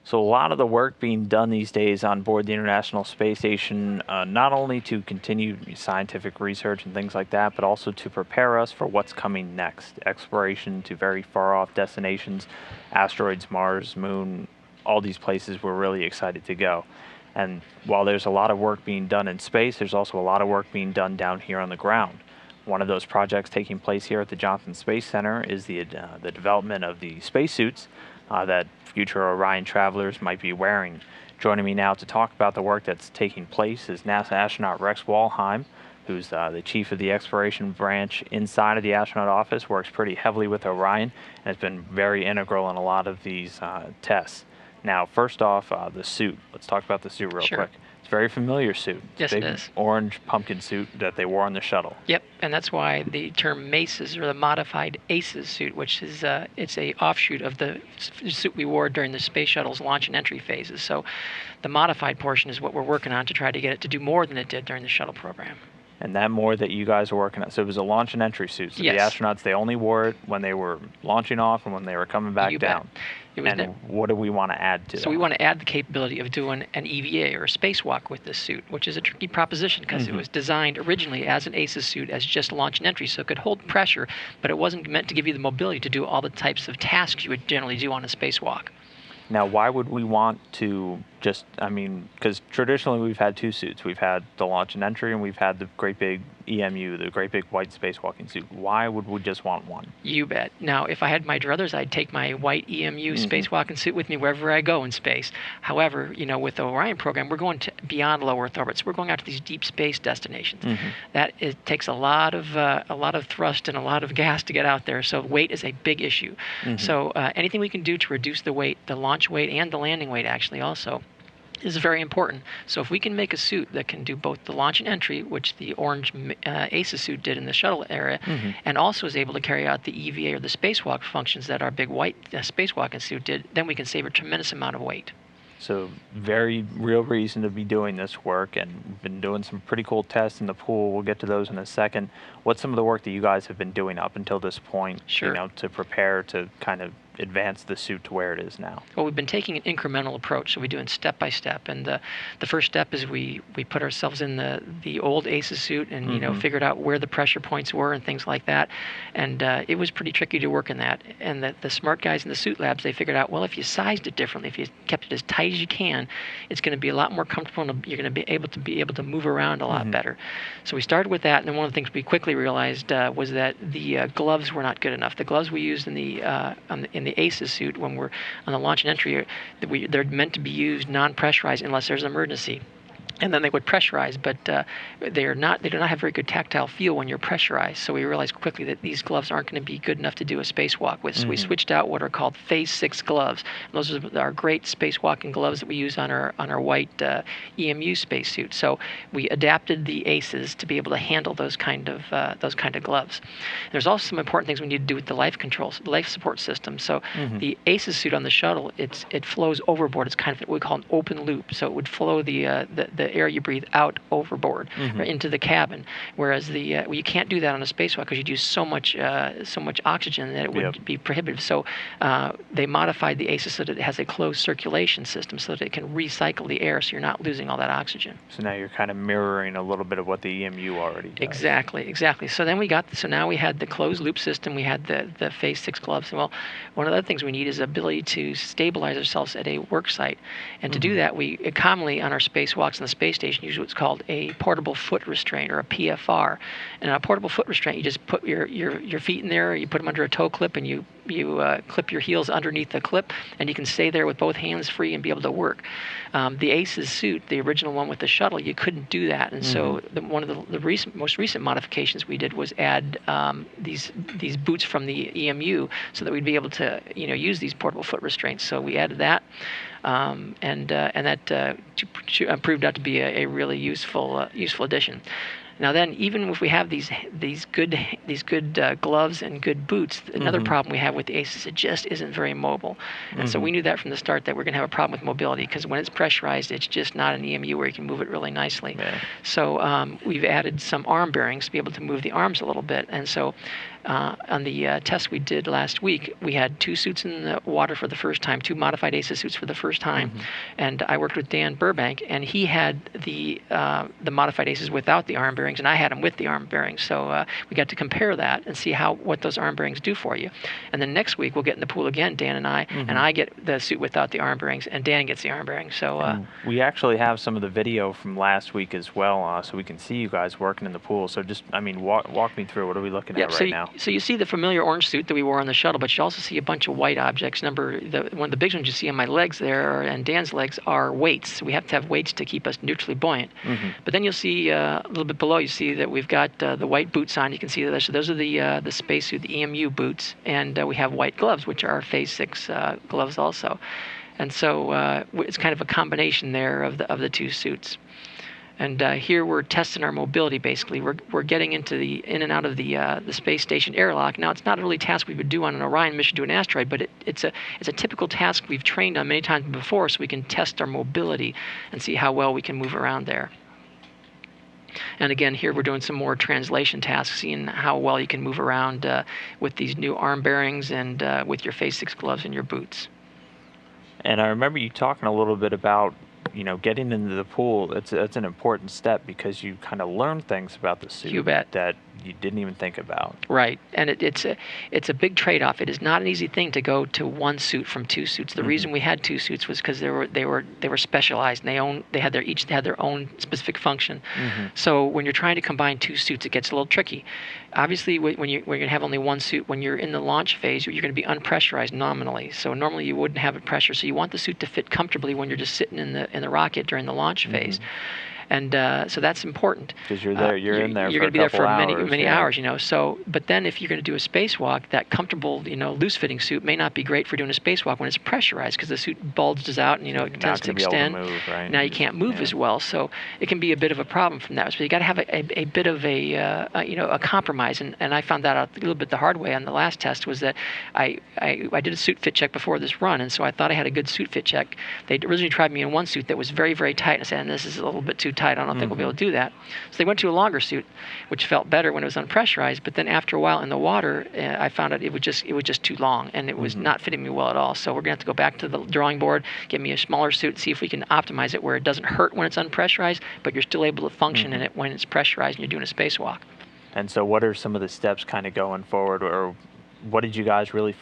So a lot of the work being done these days on board the International Space Station, not only to continue scientific research and things like that, but also to prepare us for what's coming next. Exploration to very far off destinations, asteroids, Mars, Moon, all these places we're really excited to go. And while there's a lot of work being done in space, there's also a lot of work being done down here on the ground. One of those projects taking place here at the Johnson Space Center is the development of the spacesuits that future Orion travelers might be wearing. Joining me now to talk about the work that's taking place is NASA astronaut Rex Walheim, who's the chief of the exploration branch inside of the astronaut office, works pretty heavily with Orion, and has been very integral in a lot of these tests. Now, first off, the suit. Let's talk about the suit real quick. It's a very familiar suit. Yes, big it is. Orange pumpkin suit that they wore on the shuttle. Yep, and that's why the term MACES, or the modified ACES suit, which is it's a offshoot of the suit we wore during the space shuttle's launch and entry phases. So the modified portion is what we're working on to try to get it to do more than it did during the shuttle program. And that more that you guys are working on. So it was a launch and entry suit. So yes. The astronauts, they only wore it when they were launching off and when they were coming back down. And what do we want to add to that? So we want to add the capability of doing an EVA, or a spacewalk, with this suit, which is a tricky proposition because it was designed originally as an ACES suit, as just launch and entry, so it could hold pressure, but it wasn't meant to give you the mobility to do all the types of tasks you would generally do on a spacewalk. Now, why would we want to just, because traditionally we've had two suits. We've had the launch and entry, and we've had the great big EMU, the great big white spacewalking suit. Why would we just want one? You bet. Now, if I had my druthers, I'd take my white EMU spacewalking suit with me wherever I go in space. However, with the Orion program, we're going beyond low Earth orbits. We're going out to these deep space destinations. It takes a lot of thrust and a lot of gas to get out there. So weight is a big issue. So anything we can do to reduce the weight, the launch weight and the landing weight, actually also, is very important. So if we can make a suit that can do both the launch and entry, which the orange ACES suit did in the shuttle area, and also is able to carry out the EVA or the spacewalk functions that our big white spacewalking suit did, then we can save a tremendous amount of weight. So very real reason to be doing this work, and we've been doing some pretty cool tests in the pool. We'll get to those in a second. What's some of the work that you guys have been doing up until this point, to prepare to kind of advance the suit to where it is now? Well, we've been taking an incremental approach, so we're doing step by step. And the first step is we put ourselves in the old ACES suit and figured out where the pressure points were and things like that. And it was pretty tricky to work in that. And the smart guys in the suit labs, they figured out, well, if you sized it differently, if you kept it as tight as you can, it's going to be a lot more comfortable, and you're going to be able to move around a lot better. So we started with that, and then one of the things we quickly realized was that the gloves were not good enough. The gloves we used in the ACES suit when we're on the launch and entry, they're meant to be used non-pressurized unless there's an emergency. And then they would pressurize, but they do not have very good tactile feel when you're pressurized. So we realized quickly that these gloves aren't going to be good enough to do a spacewalk with. So we switched out what are called Phase 6 gloves. And those are our great spacewalking gloves that we use on our white EMU spacesuit. So we adapted the ACES to be able to handle those kind of gloves. There's also some important things we need to do with the life controls, life support system. So the ACES suit on the shuttle, it flows overboard. It's kind of what we call an open loop. So it would flow the air you breathe out overboard or into the cabin, whereas you can't do that on a spacewalk because you'd use so much oxygen that it would be prohibitive. So they modified the ACES so that it has a closed circulation system so that it can recycle the air, so you're not losing all that oxygen. So now you're kind of mirroring a little bit of what the EMU already does. Exactly. So then now we had the closed loop system, we had the Phase 6 gloves. Well, one of the other things we need is the ability to stabilize ourselves at a work site, and to do that, we commonly on our spacewalks in the space station use what's called a portable foot restraint, or a PFR. And a portable foot restraint, you just put your feet in there, you put them under a toe clip, and you clip your heels underneath the clip, and you can stay there with both hands free and be able to work. The ACES suit, the original one with the shuttle, you couldn't do that, and so one of the most recent modifications we did was add these boots from the EMU so that we'd be able to use these portable foot restraints. So we added that. And that proved out to be a really useful addition. Now then, even if we have these good gloves and good boots, another problem we have with the ACES, it just isn't very mobile. And so we knew that from the start that we're going to have a problem with mobility, because when it's pressurized, it's just not an EMU where you can move it really nicely. So we've added some arm bearings to be able to move the arms a little bit. And so On the test we did last week, we had 2 suits in the water for the first time, 2 modified ACES suits for the first time, and I worked with Dan Burbank, and he had the modified ACES without the arm bearings, and I had them with the arm bearings. So we got to compare that and see what those arm bearings do for you. And then next week we'll get in the pool again, Dan and I, and I get the suit without the arm bearings, and Dan gets the arm bearings. So we actually have some of the video from last week as well, so we can see you guys working in the pool. So just, I mean, walk me through. What are we looking at right now? So you see the familiar orange suit that we wore on the shuttle, but you also see a bunch of white objects. One of the big ones you see on my legs there, and Dan's legs, are weights. We have to have weights to keep us neutrally buoyant. But then you'll see a little bit below, you see that we've got the white boots on. You can see that. So those are the spacesuit, the EMU boots, and we have white gloves, which are our Phase 6 gloves also. And so it's kind of a combination there of the 2 suits. And here we're testing our mobility. Basically, we're getting into in and out of the space station airlock. Now, it's not really a task we would do on an Orion mission to an asteroid, but it's a typical task we've trained on many times before, so we can test our mobility and see how well we can move around there. And again, here we're doing some more translation tasks, seeing how well you can move around with these new arm bearings and with your Phase 6 gloves and your boots. And I remember you talking a little bit about, getting into the pool. It's an important step because you kind of learn things about the suit that you didn't even think about. Right, and it's a big trade-off. It is not an easy thing to go to 1 suit from 2 suits. The reason we had 2 suits was because they were specialized, and they each had their own specific function. So when you're trying to combine 2 suits, it gets a little tricky. Obviously, when you're going to have only 1 suit, when you're in the launch phase, you're going to be unpressurized nominally. So normally you wouldn't have it pressure. So you want the suit to fit comfortably when you're just sitting in the rocket during the launch phase. And so that's important. Because you're there, you're in there. You're going to be there for many hours, So, but then if you're going to do a spacewalk, that comfortable, loose-fitting suit may not be great for doing a spacewalk when it's pressurized, because the suit bulges out and it tends to extend. Move, right? Now you can't move as well, so it can be a bit of a problem from that. So you got to have a bit of a compromise. And I found that out a little bit the hard way on the last test. Was that I did a suit fit check before this run, and so I thought I had a good suit fit check. They originally tried me in 1 suit that was very, very tight, and I said, this is a little bit too tight. I don't think we'll be able to do that. So they went to a longer suit, which felt better when it was unpressurized. But then after a while in the water, I found out it was just too long, and it was not fitting me well at all. So we're going to have to go back to the drawing board, get me a smaller suit, see if we can optimize it where it doesn't hurt when it's unpressurized, but you're still able to function in it when it's pressurized and you're doing a spacewalk. And so what are some of the steps kind of going forward, or what did you guys really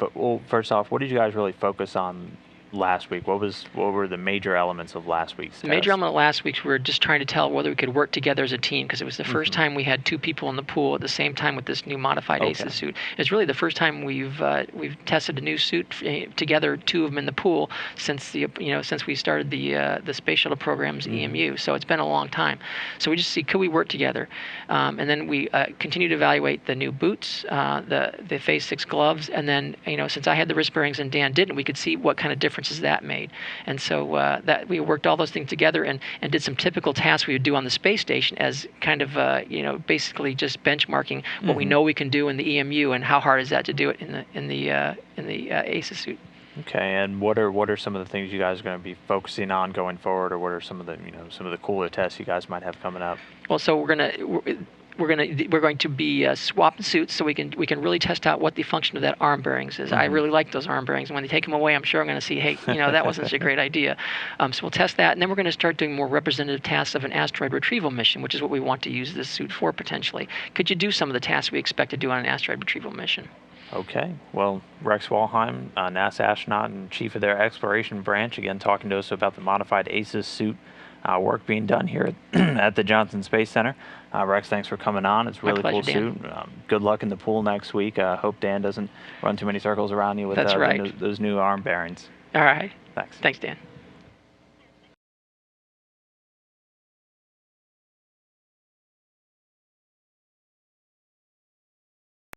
first off, what did you guys really focus on last week? What were the major elements of last week's test? The major element of last week's, we were just trying to tell whether we could work together as a team, because it was the first time we had 2 people in the pool at the same time with this new modified ACES suit. It's really the first time we've tested a new suit together, 2 of them in the pool, since we started the space shuttle program's EMU. So it's been a long time. So we just see, could we work together? And then we continue to evaluate the new boots, the Phase 6 gloves, and then since I had the wrist bearings and Dan didn't, we could see what kind of difference that made. And so that we worked all those things together and did some typical tasks we would do on the space station as kind of basically just benchmarking what we know we can do in the EMU and how hard is that to do it in the ACES suit. Okay, and what are some of the things you guys are going to be focusing on going forward, or what are some of the cooler tests you guys might have coming up? Well, so we're going to be swapping suits, so we can really test out what the function of that arm bearings is. I really like those arm bearings, and when they take them away, I'm sure I'm going to see, hey, that wasn't such a great idea. So we'll test that, and then we're going to start doing more representative tasks of an asteroid retrieval mission, which is what we want to use this suit for potentially. Could you do some of the tasks we expect to do on an asteroid retrieval mission? Okay. Well, Rex Walheim, NASA astronaut and chief of their exploration branch, again talking to us about the modified ACES suit work being done here at the Johnson Space Center. Rex, thanks for coming on. It's a really cool suit. Good luck in the pool next week. Hope Dan doesn't run too many circles around you with those new arm bearings. All right. Thanks. Thanks, Dan.